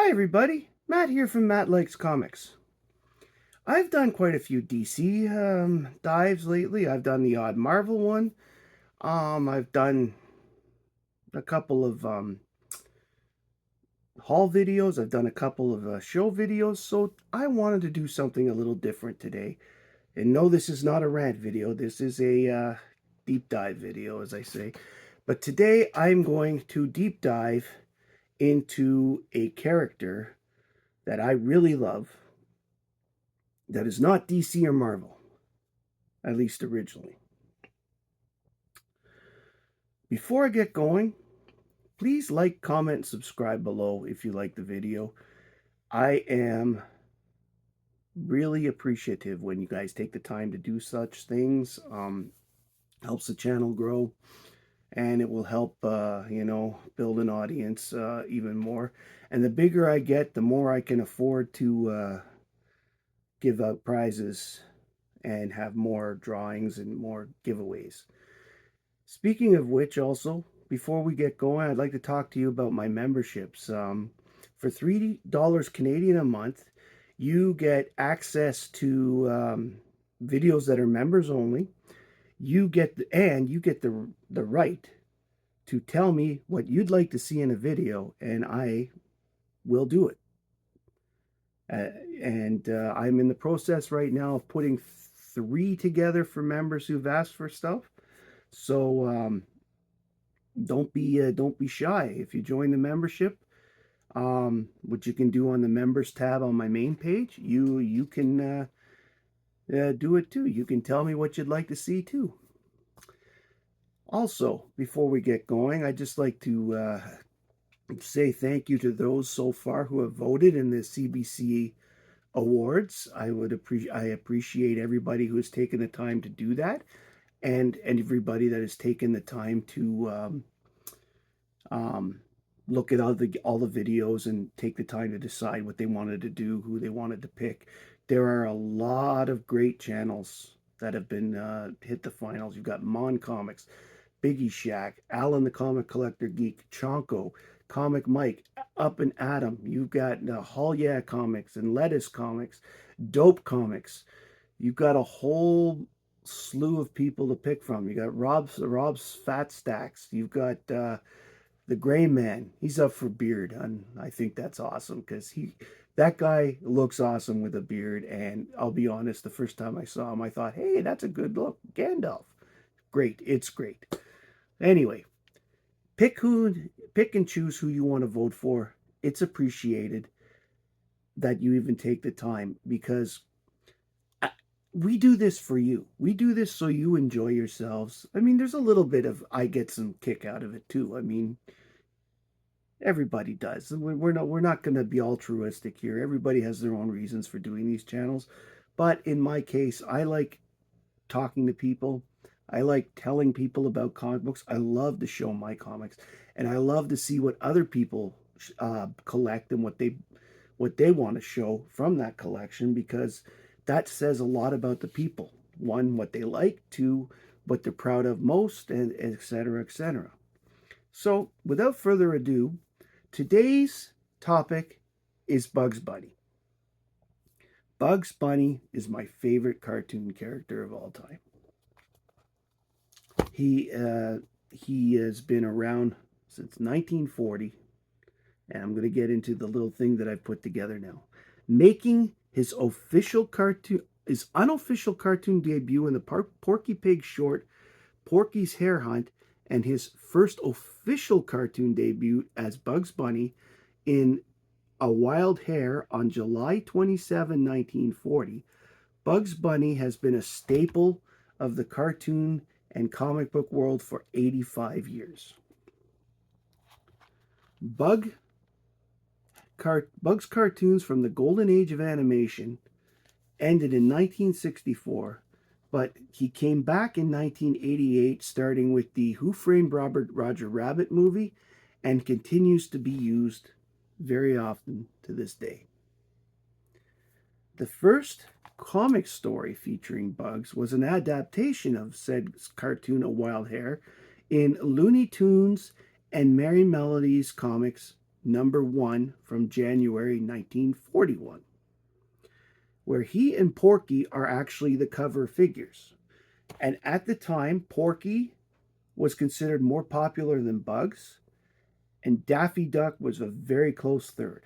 Hi everybody, Matt here from Matt Likes Comics. I've done quite a few DC dives lately. I've done the odd Marvel one. I've done a couple of haul videos. I've done a couple of show videos. So I wanted to do something a little different today. And no, this is not a rant video. This is a deep dive video, as I say. But today I'm going to deep dive into a character that I really love that is not DC or Marvel, at least originally. Before I get going, please like, comment, and subscribe below if you like the video. I am really appreciative when you guys take the time to do such things. Helps the channel grow, and it will help, build an audience even more. And the bigger I get, the more I can afford to give out prizes and have more drawings and more giveaways. Speaking of which, also, before we get going, I'd like to talk to you about my memberships. For $3 Canadian a month, you get access to videos that are members only. You get the right to tell me what you'd like to see in a video, and I will do it. I'm in the process right now of putting 3 together for members who've asked for stuff. So don't be shy if you join the membership. What you can do on the members tab on my main page, you can do it too. You can tell me what you'd like to see too. Also, before we get going, I'd just like to say thank you to those so far who have voted in the CBC awards. I appreciate everybody who has taken the time to do that, and everybody that has taken the time to look at all the videos and take the time to decide what they wanted to do, who they wanted to pick. There are a lot of great channels that have been hit the finals. You've got Mon Comics, Biggie Shack, Alan the Comic Collector Geek, Chonko, Comic Mike, Up and Adam. You've got Hall Yeah Comics and Lettuce Comics, Dope Comics. You've got a whole slew of people to pick from. You got Rob's Fat Stacks. You've got the Gray Man. He's up for beard, and I think that's awesome because that guy looks awesome with a beard. And I'll be honest, the first time I saw him, I thought, hey, that's a good look, Gandalf. Great, it's great. Anyway, pick and choose who you want to vote for. It's appreciated that you even take the time, because we do this for you. We do this so you enjoy yourselves. I mean, there's a little bit of I get some kick out of it too. I mean, everybody does. We're not going to be altruistic here. Everybody has their own reasons for doing these channels. But in my case, I like talking to people. I like telling people about comic books. I love to show my comics, and I love to see what other people collect and what they want to show from that collection, because that says a lot about the people. One, what they like; two, what they're proud of most, and etc., etc. So, without further ado, today's topic is Bugs Bunny. Bugs Bunny is my favorite cartoon character of all time. He has been around since 1940, and I'm going to get into the little thing that I've put together now. Making his unofficial cartoon debut in the Porky Pig short Porky's Hare Hunt, and his first official cartoon debut as Bugs Bunny in A Wild Hare on July 27, 1940. Bugs Bunny has been a staple of the cartoon and comic book world for 85 years. Bugs cartoons from the golden age of animation ended in 1964, but he came back in 1988, starting with the Who Framed Roger Rabbit movie, and continues to be used very often to this day. The first comic story featuring Bugs was an adaptation of said cartoon A Wild Hare in Looney Tunes and Merry Melodies Comics #1 from January 1941, where he and Porky are actually the cover figures. And at the time, Porky was considered more popular than Bugs, and Daffy Duck was a very close third.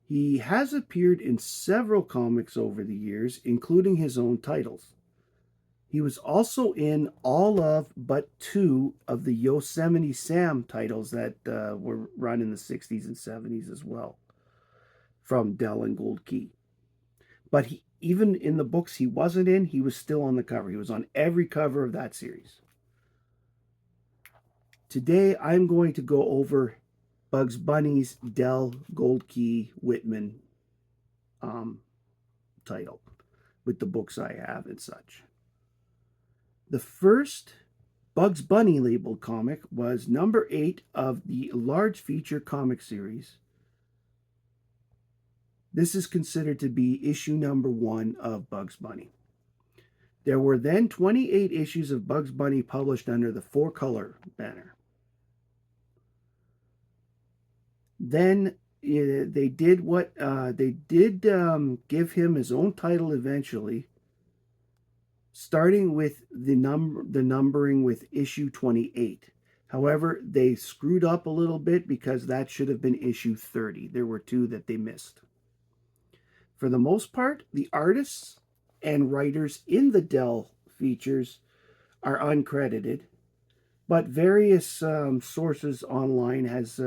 He has appeared in several comics over the years, including his own titles. He was also in all of but 2 of the Yosemite Sam titles that were run in the 60s and 70s as well, from Dell and Gold Key. But even in the books he wasn't in, he was still on the cover. He was on every cover of that series. Today, I'm going to go over Bugs Bunny's Dell, Gold Key, Whitman title with the books I have and such. The first Bugs Bunny labeled comic was number 8 of the large feature comic series. This is considered to be issue number 1 of Bugs Bunny. There were then 28 issues of Bugs Bunny published under the 4-color banner. Then they did give him his own title eventually, starting with the numbering with issue 28. However, they screwed up a little bit because that should have been issue 30. There were 2 that they missed. For the most part, the artists and writers in the Dell features are uncredited, but various sources online has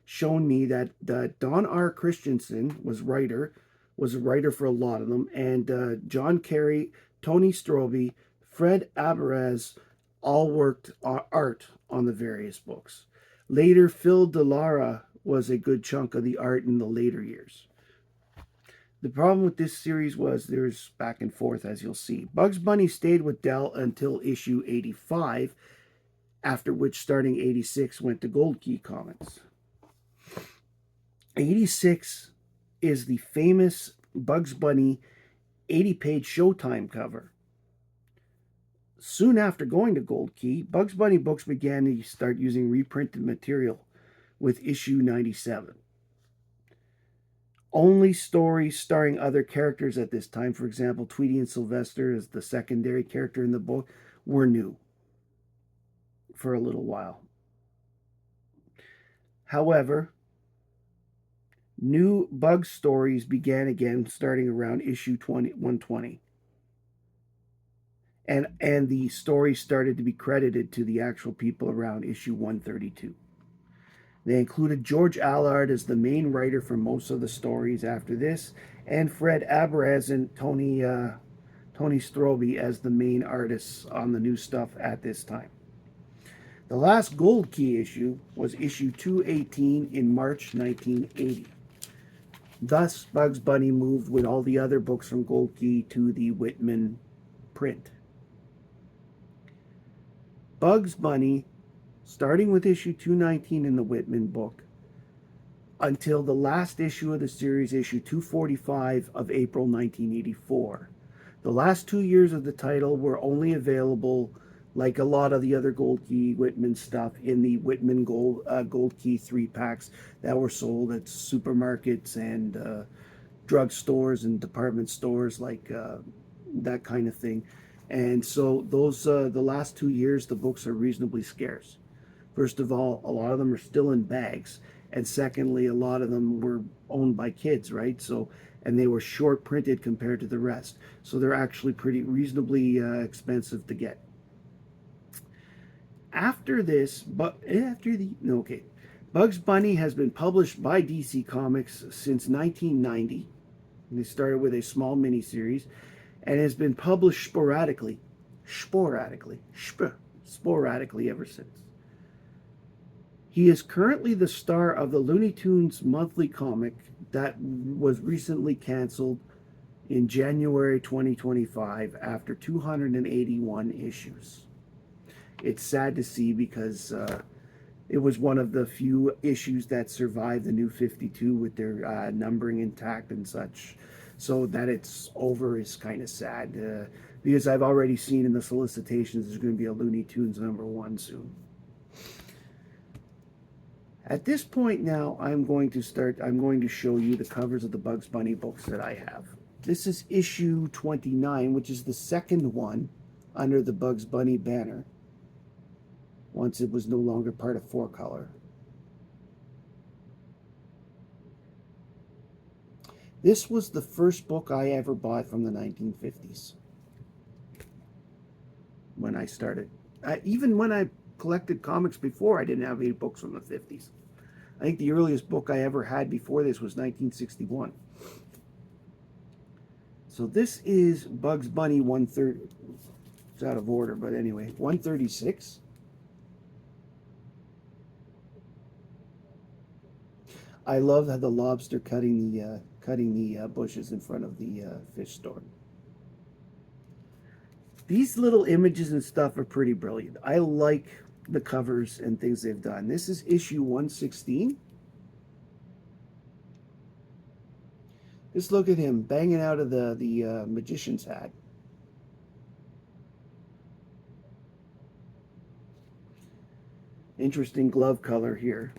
shown me that Don R. Christensen was a writer for a lot of them, and John Carey, Tony Strobe, Fred Alvarez all worked art on the various books. Later, Phil DeLaura was a good chunk of the art in the later years. The problem with this series was there's back and forth, as you'll see. Bugs Bunny stayed with Dell until issue 85, after which, starting 86, went to Gold Key Comics. 86 is the famous Bugs Bunny 80-page Showtime cover. Soon after going to Gold Key, Bugs Bunny books began to start using reprinted material with issue 97. Only stories starring other characters at this time, for example, Tweety and Sylvester as the secondary character in the book, were new for a little while. However, new Bugs stories began again starting around issue 120. And the stories started to be credited to the actual people around issue 132. They included George Allard as the main writer for most of the stories after this, and Fred Alvarez and Tony Strobe as the main artists on the new stuff at this time. The last Gold Key issue was issue 218 in March 1980. Thus, Bugs Bunny moved with all the other books from Gold Key to the Whitman print. Bugs Bunny, starting with issue 219 in the Whitman book, until the last issue of the series, issue 245 of April 1984. The last 2 years of the title were only available, like a lot of the other Gold Key Whitman stuff, in the Whitman Gold Key 3-packs that were sold at supermarkets and drugstores and department stores, like that kind of thing. And so those the last 2 years, the books are reasonably scarce. First of all, a lot of them are still in bags. And secondly, a lot of them were owned by kids, right? So, and they were short printed compared to the rest. So they're actually pretty reasonably expensive to get. Bugs Bunny has been published by DC Comics since 1990. They started with a small miniseries and has been published sporadically ever since. He is currently the star of the Looney Tunes monthly comic that was recently canceled in January 2025 after 281 issues. It's sad to see because it was one of the few issues that survived the New 52 with their numbering intact and such. So that it's over is kind of sad. because I've already seen in the solicitations there's going to be a Looney Tunes #1 soon. At this point now, I'm going to show you the covers of the Bugs Bunny books that I have. This is issue 29, which is the second one under the Bugs Bunny banner, once it was no longer part of 4-Color. This was the first book I ever bought from the 1950s. When I started. Even when I collected comics before, I didn't have any books from the 50s. I think the earliest book I ever had before this was 1961. So this is Bugs Bunny 130. It's out of order, but anyway, 136. I love how the lobster cutting the bushes in front of the fish store. These little images and stuff are pretty brilliant. I like the covers and things they've done. This is issue 116. Just look at him banging out of the magician's hat. Interesting glove color here.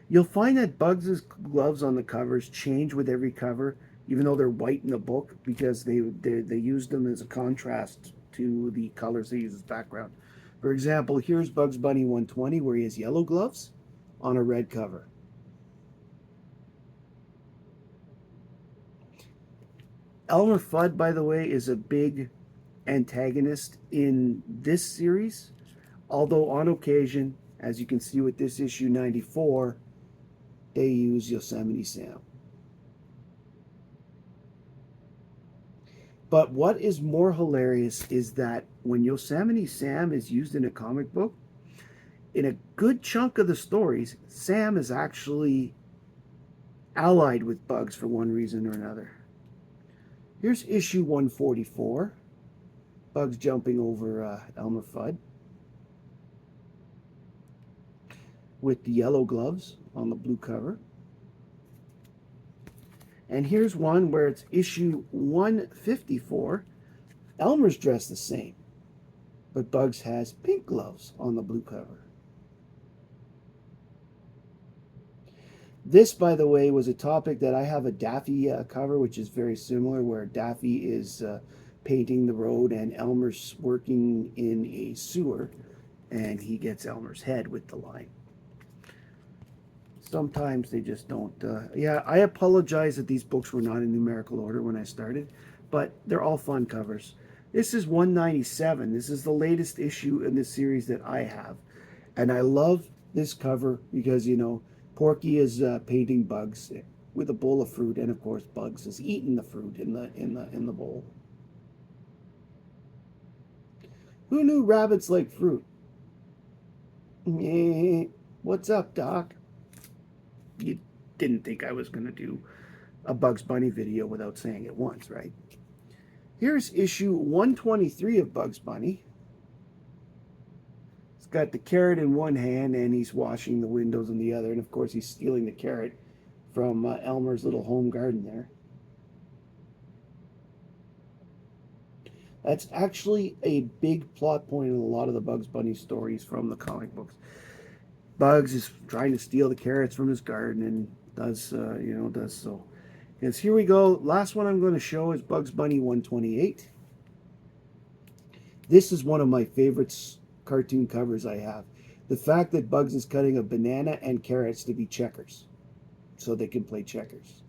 You'll find that Bugs' gloves on the covers change with every cover, even though they're white in the book, because they used them as a contrast to the colors they use as background. For example, here's Bugs Bunny 120, where he has yellow gloves on a red cover. Elmer Fudd, by the way, is a big antagonist in this series, although on occasion, as you can see with this issue 94, they use Yosemite Sam. But what is more hilarious is that when Yosemite Sam is used in a comic book, in a good chunk of the stories, Sam is actually allied with Bugs for one reason or another. Here's issue 144, Bugs jumping over Elmer Fudd with the yellow gloves on the blue cover. And here's one where it's issue 154. Elmer's dressed the same, but Bugs has pink gloves on the blue cover. This, by the way, was a topic that I have a Daffy cover, which is very similar, where Daffy is painting the road and Elmer's working in a sewer, and he gets Elmer's head with the line. Sometimes they just don't. Yeah, I apologize that these books were not in numerical order when I started, but they're all fun covers. This is 197. This is the latest issue in this series that I have. And I love this cover because, you know, Porky is painting Bugs with a bowl of fruit, and of course Bugs is eating the fruit in the bowl. Who knew rabbits like fruit? What's up, Doc? You didn't think I was going to do a Bugs Bunny video without saying it once, right? Here's issue 123 of Bugs Bunny. He's got the carrot in one hand and he's washing the windows in the other. And of course he's stealing the carrot from Elmer's little home garden there. That's actually a big plot point in a lot of the Bugs Bunny stories from the comic books. Bugs is trying to steal the carrots from his garden and does so. Because here we go. Last one I'm going to show is Bugs Bunny 128. This is one of my favorite cartoon covers I have. The fact that Bugs is cutting a banana and carrots to be checkers, so they can play checkers.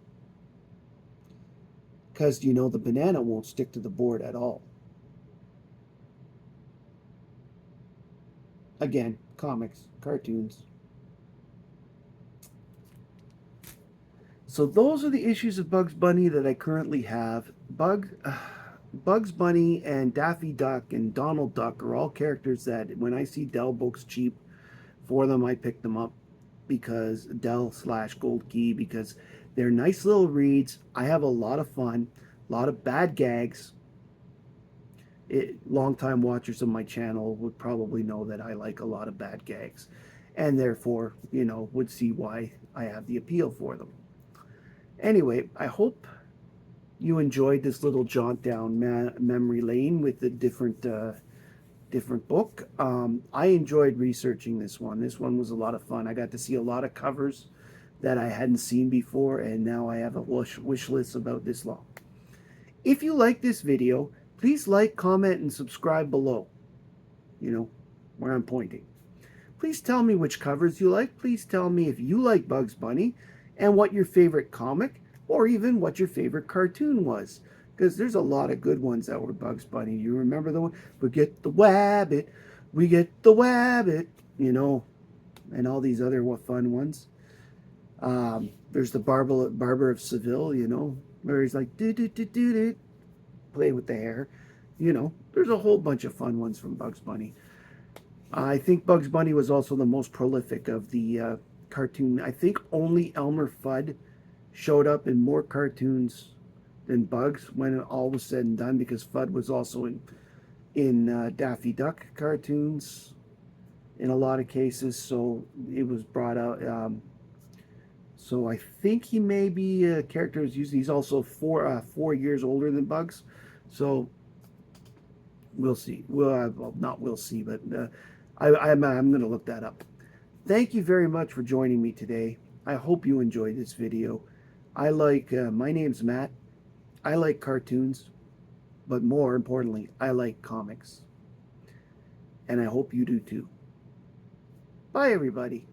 Because, you know, the banana won't stick to the board at all. Again, comics, cartoons. So those are the issues of Bugs Bunny that I currently have. Bugs Bunny and Daffy Duck and Donald Duck are all characters that when I see Dell books cheap for them, I pick them up because Dell/Gold Key, because they're nice little reads. I have a lot of fun, a lot of bad gags. Longtime watchers of my channel would probably know that I like a lot of bad gags, and therefore, you know, would see why I have the appeal for them. Anyway, I hope you enjoyed this little jaunt down memory lane with the different book. I enjoyed researching this one. This one was a lot of fun. I got to see a lot of covers that I hadn't seen before, and now I have a wish list about this long. If you like this video, please like, comment, and subscribe below. You know, where I'm pointing. Please tell me which covers you like. Please tell me if you like Bugs Bunny and what your favorite comic or even what your favorite cartoon was. Because there's a lot of good ones that were Bugs Bunny. You remember the one? We get the Wabbit, we get the Wabbit, you know, and all these other fun ones. There's the Barber of Seville, you know, where he's like, do, play with the hair. You know, there's a whole bunch of fun ones from Bugs Bunny. I think Bugs Bunny was also the most prolific of the cartoon. I think only Elmer Fudd showed up in more cartoons than Bugs when it all was said and done, because Fudd was also in Daffy Duck cartoons in a lot of cases, so it was brought out. So I think he may be a character who's used. He's also 4 years older than Bugs, so we'll see. Well, not we'll see, but I'm going to look that up. Thank you very much for joining me today. I hope you enjoyed this video. My name's Matt. I like cartoons, but more importantly, I like comics. And I hope you do too. Bye, everybody.